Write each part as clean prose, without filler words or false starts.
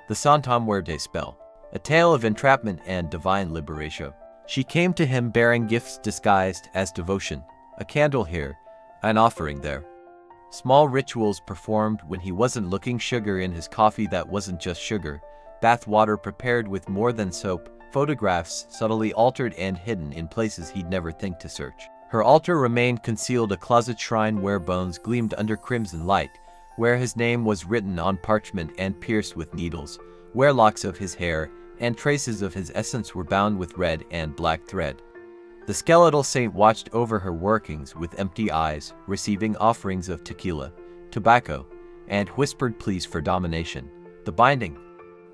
The Santa Muerte spell, a tale of entrapment and divine liberation. She came to him bearing gifts disguised as devotion, a candle here, an offering there. Small rituals performed when he wasn't looking, sugar in his coffee that wasn't just sugar, bath water prepared with more than soap, photographs subtly altered and hidden in places he'd never think to search. Her altar remained concealed, a closet shrine where bones gleamed under crimson light, where his name was written on parchment and pierced with needles, where locks of his hair and traces of his essence were bound with red and black thread. The skeletal saint watched over her workings with empty eyes, receiving offerings of tequila, tobacco, and whispered pleas for domination. The binding.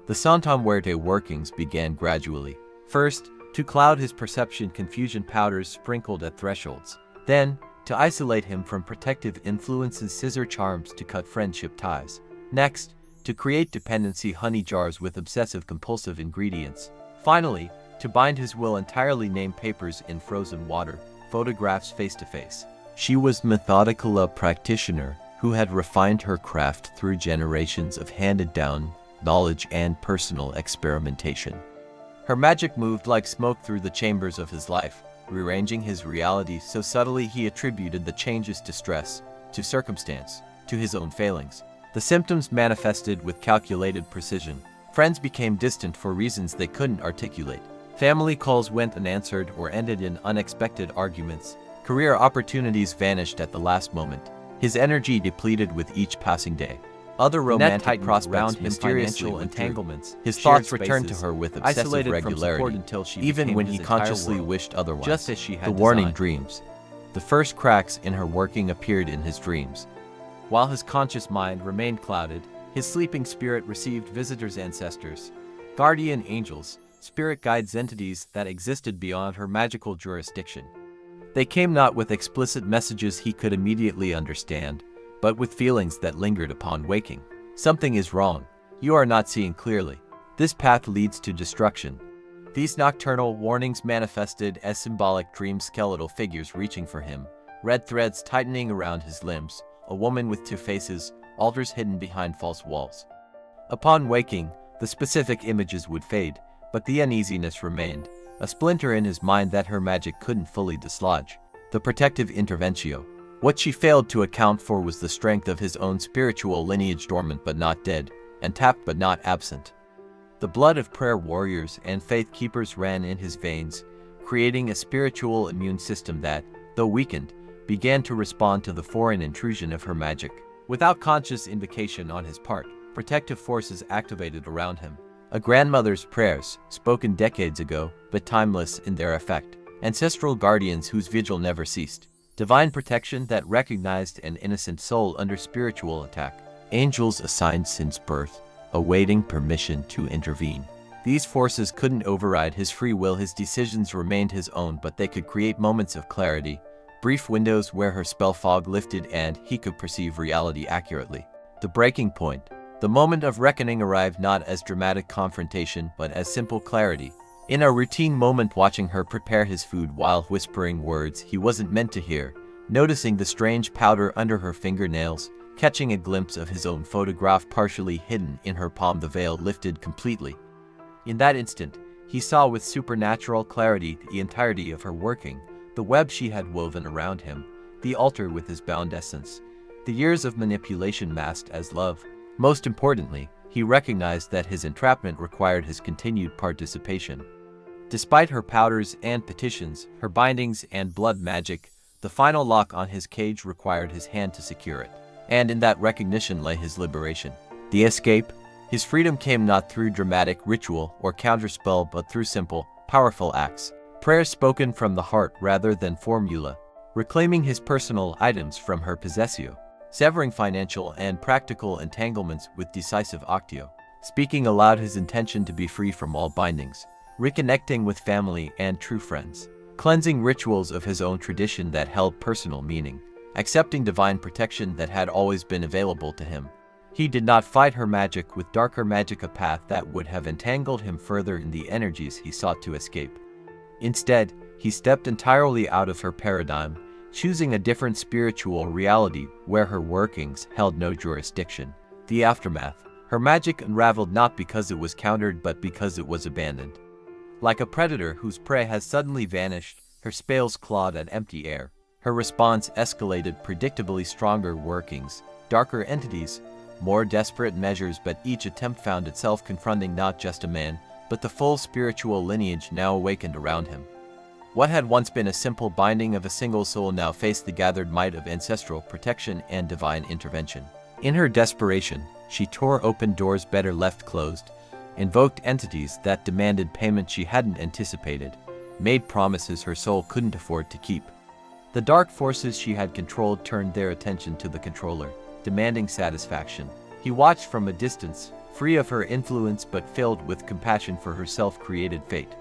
The Santa Muerte workings began gradually. First, to cloud his perception, confusion powders sprinkled at thresholds. Then, to isolate him from protective influences, scissor charms to cut friendship ties. Next, to create dependency, honey jars with obsessive-compulsive ingredients. Finally, to bind his will entirely, name papers in frozen water, photographs face-to-face. She was methodical, a practitioner who had refined her craft through generations of handed-down knowledge and personal experimentation. Her magic moved like smoke through the chambers of his life, rearranging his reality so subtly he attributed the changes to stress, to circumstance, to his own failings. The symptoms manifested with calculated precision. Friends became distant for reasons they couldn't articulate. Family calls went unanswered or ended in unexpected arguments. Career opportunities vanished at the last moment. His energy depleted with each passing day. Other romantic prospects bound him, financial entanglements. His thoughts returned to her with obsessive regularity, until she even when he consciously wished otherwise. Just as she had the warning dreams. The first cracks in her working appeared in his dreams. While his conscious mind remained clouded, his sleeping spirit received visitors, ancestors, guardian angels, spirit guides, entities that existed beyond her magical jurisdiction. They came not with explicit messages he could immediately understand, but with feelings that lingered upon waking. Something is wrong. You are not seeing clearly. This path leads to destruction. These nocturnal warnings manifested as symbolic dreams, skeletal figures reaching for him, red threads tightening around his limbs, a woman with two faces, altars hidden behind false walls. Upon waking, the specific images would fade, but the uneasiness remained, a splinter in his mind that her magic couldn't fully dislodge. The protective interventio. What she failed to account for was the strength of his own spiritual lineage, dormant but not dead, and tapped but not absent. The blood of prayer warriors and faith keepers ran in his veins, creating a spiritual immune system that, though weakened, began to respond to the foreign intrusion of her magic. Without conscious invocation on his part, protective forces activated around him. A grandmother's prayers, spoken decades ago, but timeless in their effect. Ancestral guardians whose vigil never ceased. Divine protection that recognized an innocent soul under spiritual attack. Angels assigned since birth, awaiting permission to intervene. These forces couldn't override his free will. His decisions remained his own, but they could create moments of clarity, brief windows where her spell fog lifted and he could perceive reality accurately. The breaking point. The moment of reckoning arrived not as dramatic confrontation, but as simple clarity. In a routine moment, watching her prepare his food while whispering words he wasn't meant to hear, noticing the strange powder under her fingernails, catching a glimpse of his own photograph partially hidden in her palm, the veil lifted completely. In that instant, he saw with supernatural clarity the entirety of her working, the web she had woven around him, the altar with his bound essence, the years of manipulation masked as love. Most importantly, he recognized that his entrapment required his continued participation. Despite her powders and petitions, her bindings and blood magic, the final lock on his cage required his hand to secure it. And in that recognition lay his liberation. The escape. His freedom came not through dramatic ritual or counterspell, but through simple, powerful acts. Prayers spoken from the heart rather than formula. Reclaiming his personal items from her possessio. Severing financial and practical entanglements with decisive actio. Speaking aloud his intention to be free from all bindings. Reconnecting with family and true friends. Cleansing rituals of his own tradition that held personal meaning. Accepting divine protection that had always been available to him. He did not fight her magic with darker magic, a path that would have entangled him further in the energies he sought to escape. Instead, he stepped entirely out of her paradigm, choosing a different spiritual reality where her workings held no jurisdiction. The aftermath. Her magic unraveled not because it was countered but because it was abandoned. Like a predator whose prey has suddenly vanished, her spells clawed at empty air. Her response escalated predictably stronger workings, darker entities, more desperate measures, but each attempt found itself confronting not just a man, but the full spiritual lineage now awakened around him. What had once been a simple binding of a single soul now faced the gathered might of ancestral protection and divine intervention. In her desperation, she tore open doors better left closed, invoked entities that demanded payment she hadn't anticipated, made promises her soul couldn't afford to keep. The dark forces she had controlled turned their attention to the controller, demanding satisfaction. He watched from a distance, free of her influence but filled with compassion for her self-created fate.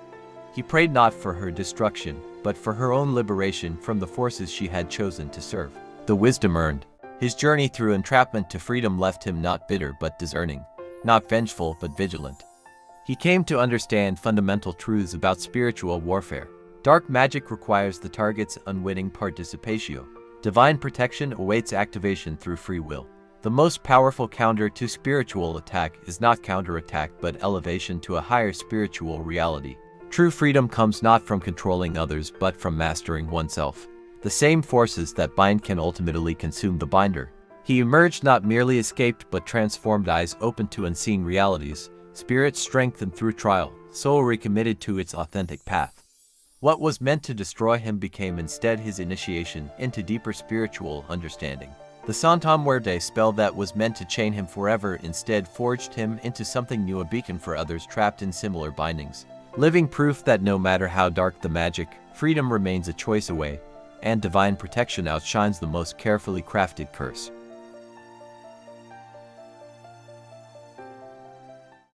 He prayed not for her destruction, but for her own liberation from the forces she had chosen to serve. The wisdom earned. His journey through entrapment to freedom left him not bitter but discerning, not vengeful but vigilant. He came to understand fundamental truths about spiritual warfare. Dark magic requires the target's unwitting participation. Divine protection awaits activation through free will. The most powerful counter to spiritual attack is not counterattack but elevation to a higher spiritual reality. True freedom comes not from controlling others but from mastering oneself. The same forces that bind can ultimately consume the binder. He emerged not merely escaped but transformed, eyes open to unseen realities, spirit strengthened through trial, soul recommitted to its authentic path. What was meant to destroy him became instead his initiation into deeper spiritual understanding. The Santa Muerte spell that was meant to chain him forever instead forged him into something new, a beacon for others trapped in similar bindings. Living proof that no matter how dark the magic, freedom remains a choice away, and divine protection outshines the most carefully crafted curse.